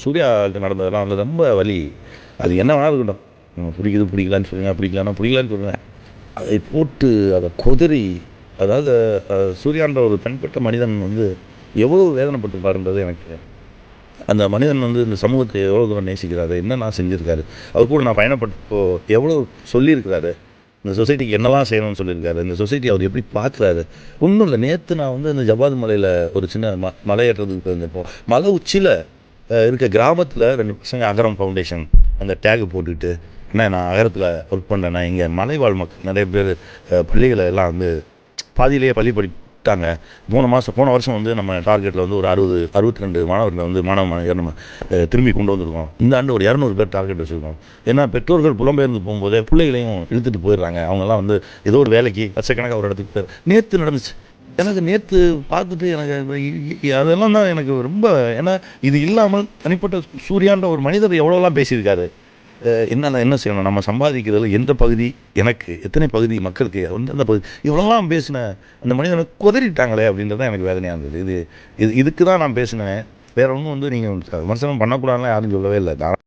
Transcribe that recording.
சூர்யாவுக்கு நடந்ததெல்லாம் வந்து ரொம்ப வலி. அது என்ன வேணா இருக்கட்டும். பிடிக்குது பிடிக்கலான்னு சொல்லுங்கள், பிடிக்கலான்னு சொல்லுவேன். அதை போட்டு அதை கொதறி, அதாவது சூர்யான்ற ஒரு தனிப்பட்ட மனிதன் வந்து எவ்வளோ வேதனைப்பட்டிருப்பாருன்றது எனக்கு. அந்த மனிதன் வந்து இந்த சமூகத்தை எவ்வளோ தூரம் நேசிக்கிறாரு, என்னெல்லாம் செஞ்சுருக்காரு, அவர் கூட நான் பயணப்பட்டப்போ எவ்வளோ சொல்லியிருக்கிறாரு, இந்த சொசைட்டிக்கு என்னெல்லாம் செய்யணும்னு சொல்லியிருக்காரு, இந்த சொசைட்டி அவர் எப்படி பார்க்குறாரு. ஒன்றும் இல்லை, நேற்று நான் வந்து இந்த ஜவ்வாது மலையில் ஒரு சின்ன மலை ஏற்றதுக்கு இருந்தப்போ மலை உச்சியில் இருக்க கிராமத்தில் 2 பசங்க அகரம் ஃபவுண்டேஷன் அந்த டேகு போட்டுக்கிட்டு, என்ன நான் அகரத்தில் ஒர்க் பண்ணுறேன், நான் இங்கே மலைவாழ் மக்கள் நிறைய பேர் பள்ளிகளை எல்லாம் வந்து பாதியிலேயே பள்ளி படித்தாங்க. போன வருஷம் வந்து நம்ம டார்கெட்டில் வந்து ஒரு 62 மாணவர்களை வந்து மாணவியர் நம்ம திரும்பி கொண்டு வந்திருக்கோம். இந்த ஆண்டு ஒரு 200 பேர் டார்கெட் வச்சுருக்கோம். ஏன்னா பெற்றோர்கள் புலம்பெயர்ந்து போகும்போதே பிள்ளைகளையும் இழுத்துட்டு போயிடுறாங்க. அவங்கெல்லாம் வந்து ஏதோ ஒரு வேலைக்கு லட்சக்கணக்காக ஒரு இடத்துக்கு போய் நேற்று நடந்துச்சு. எனக்கு நேற்று பார்த்துட்டு எனக்கு அதெல்லாம் தான் எனக்கு ரொம்ப, ஏன்னா இது இல்லாமல் தனிப்பட்ட சூர்யான்ற ஒரு மனிதர் எவ்வளோலாம் பேசியிருக்காரு. என்ன செய்யணும், நம்ம சம்பாதிக்கிறதுல எந்த பகுதி எனக்கு, எத்தனை பகுதி மக்களுக்கு, எந்தெந்த பகுதி, இவ்வளோலாம் பேசின அந்த மனிதனை குதறிட்டாங்களே அப்படின்றது தான் எனக்கு வேதனையாக இருந்தது. இதுக்கு தான் நான் பேசினேன். வேற ஒன்றும் வந்து நீங்கள் விமர்சனம் பண்ணக்கூடாதுலாம் யாரும் சொல்லவே இல்லை.